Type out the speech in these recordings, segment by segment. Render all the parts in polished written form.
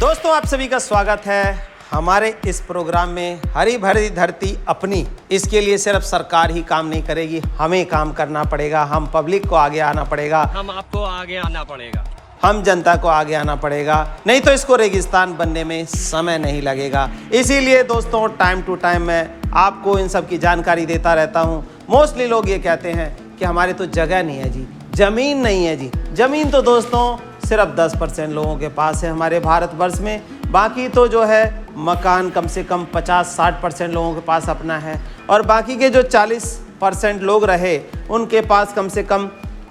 दोस्तों आप सभी का स्वागत है हमारे इस प्रोग्राम में। हरी भरी धरती अपनी, इसके लिए सिर्फ सरकार ही काम नहीं करेगी, हमें काम करना पड़ेगा। हम पब्लिक को आगे आना पड़ेगा, हम आपको आगे आना पड़ेगा, हम जनता को आगे आना पड़ेगा, नहीं तो इसको रेगिस्तान बनने में समय नहीं लगेगा। इसीलिए दोस्तों टाइम टू टाइम मैं आपको इन सब की जानकारी देता रहता हूँ। मोस्टली लोग ये कहते हैं कि हमारे तो जगह नहीं है जी, ज़मीन नहीं है जी। ज़मीन तो दोस्तों सिर्फ 10% लोगों के पास है हमारे भारतवर्ष में, बाकी तो जो है मकान कम से कम 50-60% लोगों के पास अपना है, और बाकी के जो 40% लोग रहे उनके पास कम से कम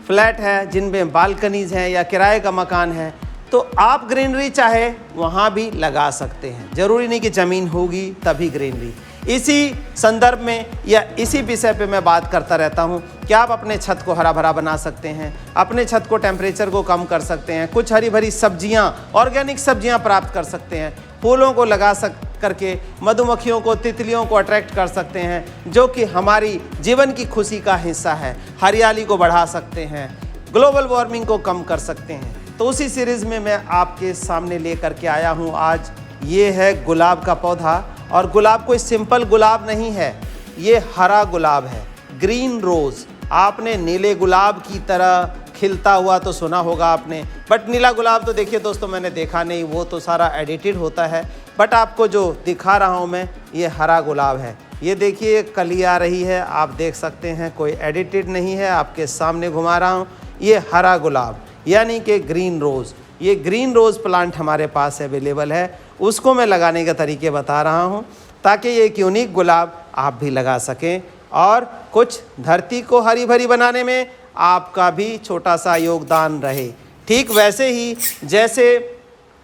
फ्लैट है जिनमें बालकनीज हैं या किराए का मकान है। तो आप ग्रीनरी चाहे वहाँ भी लगा सकते हैं, ज़रूरी नहीं कि ज़मीन होगी तभी ग्रीनरी। इसी संदर्भ में या इसी विषय पे मैं बात करता रहता हूँ कि आप अपने छत को हरा भरा बना सकते हैं, अपने छत को टेम्परेचर को कम कर सकते हैं, कुछ हरी भरी सब्जियाँ, ऑर्गेनिक सब्जियाँ प्राप्त कर सकते हैं, फूलों को लगा करके मधुमक्खियों को, तितलियों को अट्रैक्ट कर सकते हैं, जो कि हमारी जीवन की खुशी का हिस्सा है। हरियाली को बढ़ा सकते हैं, ग्लोबल वार्मिंग को कम कर सकते हैं। तो उसी सीरीज़ में मैं आपके सामने लेकर के आया हूँ आज। ये है गुलाब का पौधा, और गुलाब कोई सिंपल गुलाब नहीं है, ये हरा गुलाब है, ग्रीन रोज़। आपने नीले गुलाब की तरह खिलता हुआ तो सुना होगा आपने, बट नीला गुलाब तो देखिए दोस्तों मैंने देखा नहीं, वो तो सारा एडिटेड होता है। बट आपको जो दिखा रहा हूँ मैं, ये हरा गुलाब है। ये देखिए कली आ रही है, आप देख सकते हैं, कोई एडिटेड नहीं है, आपके सामने घुमा रहा हूँ। ये हरा गुलाब यानी कि ग्रीन रोज़। ये ग्रीन रोज़ प्लांट हमारे पास अवेलेबल है, उसको मैं लगाने के तरीके बता रहा हूँ ताकि ये एक यूनिक गुलाब आप भी लगा सकें और कुछ धरती को हरी भरी बनाने में आपका भी छोटा सा योगदान रहे। ठीक वैसे ही जैसे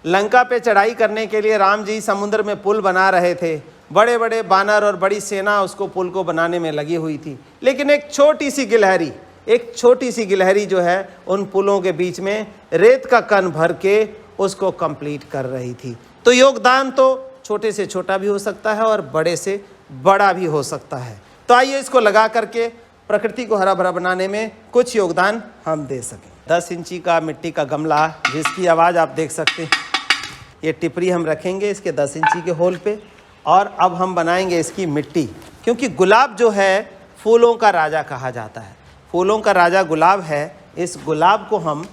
लंका पे चढ़ाई करने के लिए राम जी समुद्र में पुल बना रहे थे, बड़े बड़े बानर और बड़ी सेना उसको पुल को बनाने में लगी हुई थी, लेकिन एक छोटी सी गिलहरी जो है उन पुलों के बीच में रेत का कण भर के उसको कंप्लीट कर रही थी। तो योगदान तो छोटे से छोटा भी हो सकता है और बड़े से बड़ा भी हो सकता है। तो आइए इसको लगा करके प्रकृति को हरा भरा बनाने में कुछ योगदान हम दे सकें। 10 इंची का मिट्टी का गमला, जिसकी आवाज़ आप देख सकते हैं, ये टिपरी हम रखेंगे इसके 10 इंची के होल पे, और अब हम बनाएंगे इसकी मिट्टी। क्योंकि गुलाब जो है फूलों का राजा कहा जाता है, फूलों का राजा गुलाब है। इस गुलाब को हम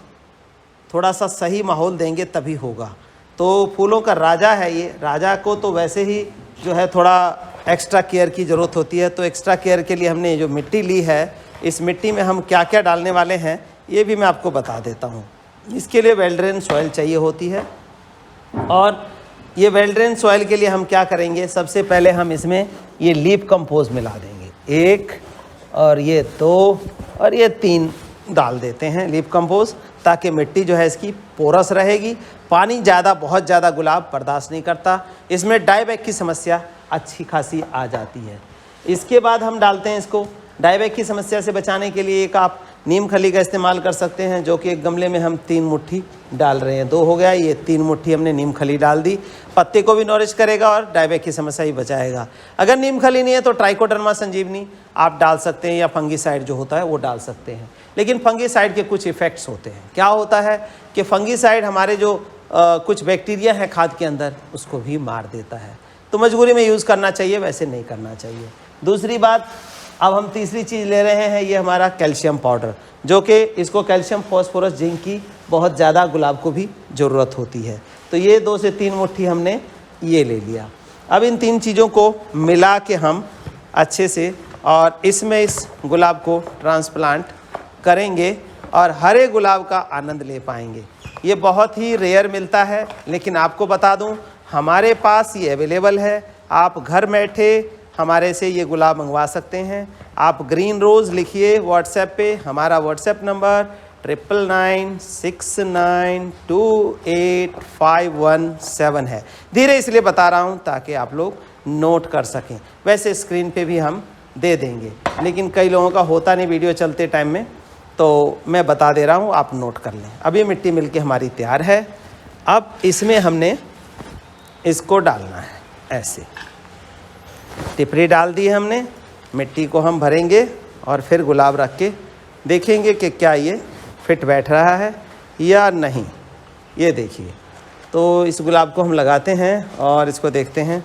थोड़ा सा सही माहौल देंगे तभी होगा। तो फूलों का राजा है ये, राजा को तो वैसे ही जो है थोड़ा एक्स्ट्रा केयर की ज़रूरत होती है। तो एक्स्ट्रा केयर के लिए हमने जो मिट्टी ली है, इस मिट्टी में हम क्या क्या डालने वाले हैं ये भी मैं आपको बता देता हूँ। इसके लिए वेल ड्रेन सॉइल चाहिए होती है, और ये वेल ड्रेन सॉइल के लिए हम क्या करेंगे, सबसे पहले हम इसमें ये लीफ कंपोस्ट मिला देंगे, 1 और ये 2 और ये 3 डाल देते हैं लीफ कंपोस्ट, ताकि मिट्टी जो है इसकी पोरस रहेगी। पानी बहुत ज़्यादा गुलाब बर्दाश्त नहीं करता। इसमें डाईबैक की समस्या अच्छी खासी आ जाती है। इसके बाद हम डालते हैं इसको, डाईबैक की समस्या से बचाने के लिए एक आप नीम खली का इस्तेमाल कर सकते हैं, जो कि एक गमले में हम 3 मुट्ठी डाल रहे हैं। 2 हो गया, ये 3 मुट्ठी हमने नीम खली डाल दी। पत्ते को भी नॉरिश करेगा और डाईबैक की समस्या ही बचाएगा। अगर नीम खली नहीं है तो ट्राइकोडर्मा संजीवनी आप डाल सकते हैं, या फंगीसाइड जो होता है वो डाल सकते हैं। लेकिन फंगीसाइड के कुछ इफ़ेक्ट्स होते हैं। क्या होता है कि फंगीसाइड हमारे जो कुछ बैक्टीरिया हैं खाद के अंदर, उसको भी मार देता है। तो मजबूरी में यूज़ करना चाहिए, वैसे नहीं करना चाहिए। दूसरी बात, अब हम तीसरी चीज़ ले रहे हैं, ये हमारा कैल्शियम पाउडर, जो कि इसको कैल्शियम, फॉस्फोरस, जिंक की बहुत ज़्यादा गुलाब को भी ज़रूरत होती है। तो ये 2 से 3 मुट्ठी हमने ये ले लिया। अब इन 3 चीज़ों को मिला के हम अच्छे से और इसमें इस गुलाब को ट्रांसप्लांट करेंगे और हरे गुलाब का आनंद ले पाएंगे। ये बहुत ही रेयर मिलता है, लेकिन आपको बता दूं हमारे पास ये अवेलेबल है। आप घर बैठे हमारे से ये गुलाब मंगवा सकते हैं। आप ग्रीन रोज़ लिखिए व्हाट्सएप पे, हमारा व्हाट्सएप नंबर 9996928517 है। धीरे इसलिए बता रहा हूँ ताकि आप लोग नोट कर सकें। वैसे स्क्रीन पे भी हम दे देंगे, लेकिन कई लोगों का होता नहीं वीडियो चलते टाइम में, तो मैं बता दे रहा हूँ, आप नोट कर लें। अब ये मिट्टी मिलके हमारी तैयार है। अब इसमें हमने इसको डालना है, ऐसे टिपरी डाल दी हमने, मिट्टी को हम भरेंगे और फिर गुलाब रख के देखेंगे कि क्या ये फिट बैठ रहा है या नहीं। ये देखिए तो इस गुलाब को हम लगाते हैं और इसको देखते हैं।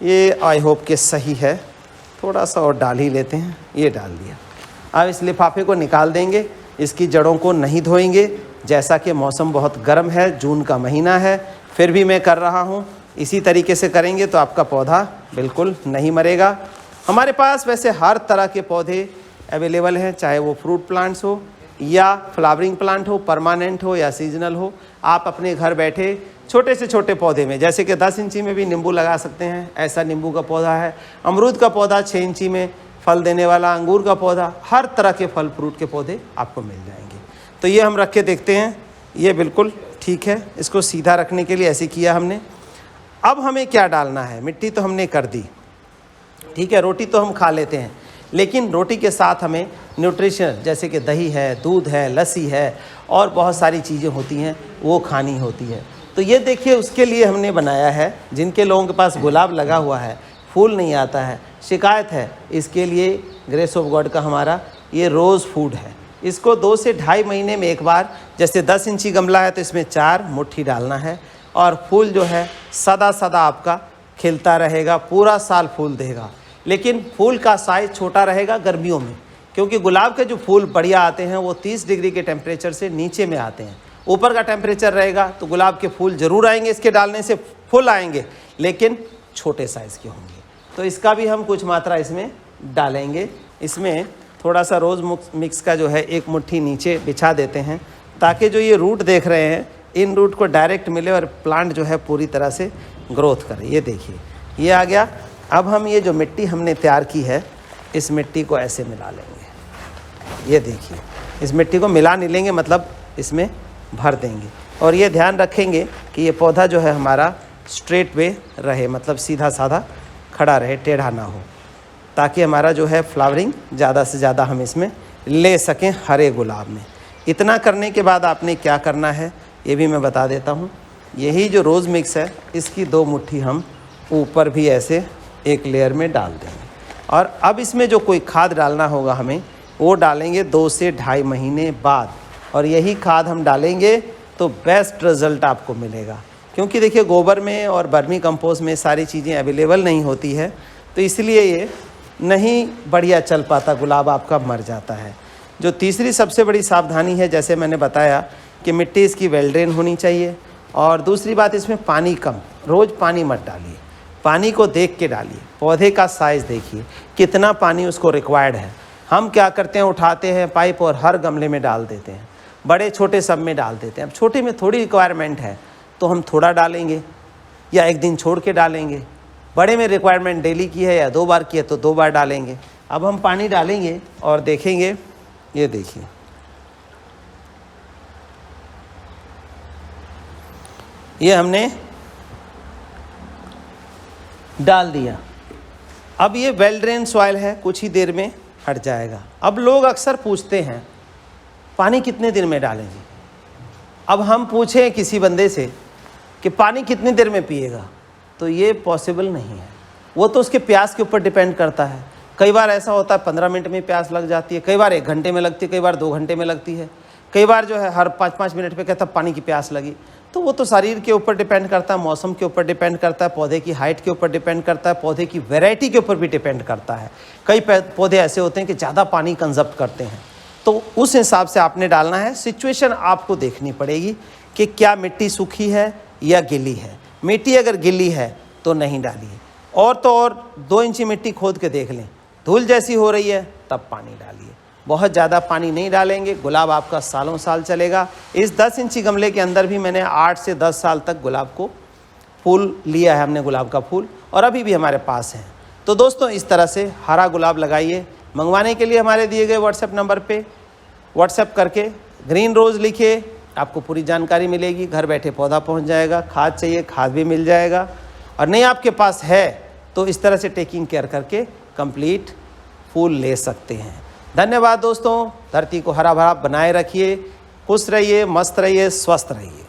ये आई होप कि सही है, थोड़ा सा और डाल ही लेते हैं। ये डाल दिया। अब इस लिफाफे को निकाल देंगे, इसकी जड़ों को नहीं धोएंगे। जैसा कि मौसम बहुत गर्म है, जून का महीना है, फिर भी मैं कर रहा हूँ। इसी तरीके से करेंगे तो आपका पौधा बिल्कुल नहीं मरेगा। हमारे पास वैसे हर तरह के पौधे अवेलेबल हैं, चाहे वो फ्रूट प्लांट्स हो या फ्लावरिंग प्लांट हो, परमानेंट हो या सीजनल हो। आप अपने घर बैठे छोटे से छोटे पौधे में, जैसे कि 10 इंची में भी नींबू लगा सकते हैं। ऐसा नींबू का पौधा है, अमरूद का पौधा 6 इंची में फल देने वाला, अंगूर का पौधा, हर तरह के फल फ्रूट के पौधे आपको मिल जाएंगे। तो ये हम रख के देखते हैं, ये बिल्कुल ठीक है। इसको सीधा रखने के लिए ऐसे किया हमने। अब हमें क्या डालना है, मिट्टी तो हमने कर दी, ठीक है। रोटी तो हम खा लेते हैं, लेकिन रोटी के साथ हमें न्यूट्रिशन जैसे कि दही है, दूध है, लस्सी है और बहुत सारी चीज़ें होती हैं, वो खानी होती है। तो ये देखिए, उसके लिए हमने बनाया है। जिनके लोगों के पास गुलाब लगा हुआ है, फूल नहीं आता है, शिकायत है, इसके लिए ग्रेस ऑफ गॉड का हमारा ये रोज़ फूड है। इसको 2 से ढाई महीने में एक बार, जैसे 10 इंची गमला है तो इसमें 4 मुट्ठी डालना है और फूल जो है सदा सदा आपका खिलता रहेगा, पूरा साल फूल देगा। लेकिन फूल का साइज़ छोटा रहेगा गर्मियों में, क्योंकि गुलाब के जो फूल बढ़िया आते हैं वो 30 डिग्री के टेम्परेचर से नीचे में आते हैं। ऊपर का टेम्परेचर रहेगा तो गुलाब के फूल ज़रूर आएंगे, इसके डालने से फूल आएंगे, लेकिन छोटे साइज़ के होंगे। तो इसका भी हम कुछ मात्रा इसमें डालेंगे। इसमें थोड़ा सा रोज़ मिक्स का जो है 1 मुट्ठी नीचे बिछा देते हैं, ताकि जो ये रूट देख रहे हैं, इन रूट को डायरेक्ट मिले और प्लांट जो है पूरी तरह से ग्रोथ करे। ये देखिए, ये आ गया। अब हम ये जो मिट्टी हमने तैयार की है, इस मिट्टी को ऐसे मिला लेंगे। ये देखिए, इस मिट्टी को मिला नहीं लेंगे, मतलब इसमें भर देंगे। और ये ध्यान रखेंगे कि ये पौधा जो है हमारा स्ट्रेट वे रहे, मतलब सीधा साधा खड़ा रहे, टेढ़ा ना हो, ताकि हमारा जो है फ्लावरिंग ज़्यादा से ज़्यादा हम इसमें ले सकें हरे गुलाब में। इतना करने के बाद आपने क्या करना है ये भी मैं बता देता हूँ। यही जो रोज़ मिक्स है, इसकी 2 मुट्ठी हम ऊपर भी ऐसे एक लेयर में डाल देंगे। और अब इसमें जो कोई खाद डालना होगा हमें, वो डालेंगे 2 से ढाई महीने बाद। और यही खाद हम डालेंगे तो बेस्ट रिज़ल्ट आपको मिलेगा, क्योंकि देखिए गोबर में और वर्मी कंपोस्ट में सारी चीज़ें अवेलेबल नहीं होती है, तो इसलिए ये नहीं बढ़िया चल पाता, गुलाब आपका मर जाता है। जो तीसरी सबसे बड़ी सावधानी है, जैसे मैंने बताया कि मिट्टी इसकी वेल ड्रेन होनी चाहिए। और दूसरी बात, इसमें पानी कम, रोज़ पानी मत डालिए, पानी को देख के डालिए। पौधे का साइज़ देखिए कितना पानी उसको रिक्वायर्ड है। हम क्या करते हैं, उठाते हैं पाइप और हर गमले में डाल देते हैं, बड़े छोटे सब में डाल देते हैं। अब छोटे में थोड़ी रिक्वायरमेंट है तो हम थोड़ा डालेंगे या एक दिन छोड़ के डालेंगे। बड़े में रिक्वायरमेंट डेली की है या 2 बार की है तो 2 बार डालेंगे। अब हम पानी डालेंगे और देखेंगे, ये देखिए, ये हमने डाल दिया। अब ये वेल ड्रेन सॉइल है, कुछ ही देर में हट जाएगा। अब लोग अक्सर पूछते हैं पानी कितने दिन में डालेंगे। अब हम पूछें किसी बंदे से कि पानी कितनी देर में पिएगा, तो ये पॉसिबल नहीं है। वो तो उसके प्यास के ऊपर डिपेंड करता है। कई बार ऐसा होता है 15 मिनट में प्यास लग जाती है, कई बार 1 घंटे में लगती है, कई बार 2 घंटे में लगती है, कई बार जो है हर 5-5 मिनट पे कहता पानी की प्यास लगी। तो वो तो शरीर के ऊपर डिपेंड करता है, मौसम के ऊपर डिपेंड करता है, पौधे की हाइट के ऊपर डिपेंड करता है, पौधे की वैरायटी के ऊपर भी डिपेंड करता है। कई पौधे ऐसे होते हैं कि ज़्यादा पानी कंजप्ट करते हैं, तो उस हिसाब से आपने डालना है। सिचुएशन आपको देखनी पड़ेगी कि क्या मिट्टी सूखी है या गीली है। मिट्टी अगर गीली है तो नहीं डालिए, और तो और 2 इंची मिट्टी खोद के देख लें, धूल जैसी हो रही है तब पानी डालिए। बहुत ज़्यादा पानी नहीं डालेंगे, गुलाब आपका सालों साल चलेगा। इस 10 इंची गमले के अंदर भी मैंने 8 से 10 साल तक गुलाब को फूल लिया है हमने, गुलाब का फूल, और अभी भी हमारे पास है। तो दोस्तों, इस तरह से हरा गुलाब लगाइए। मंगवाने के लिए हमारे दिए गए व्हाट्सएप नंबर पे व्हाट्सएप करके ग्रीन रोज़ लिखिए, आपको पूरी जानकारी मिलेगी। घर बैठे पौधा पहुंच जाएगा। खाद चाहिए, खाद भी मिल जाएगा। और नहीं आपके पास है तो इस तरह से टेकिंग केयर करके कंप्लीट फूल ले सकते हैं। धन्यवाद दोस्तों। धरती को हरा भरा बनाए रखिए। खुश रहिए, मस्त रहिए, स्वस्थ रहिए।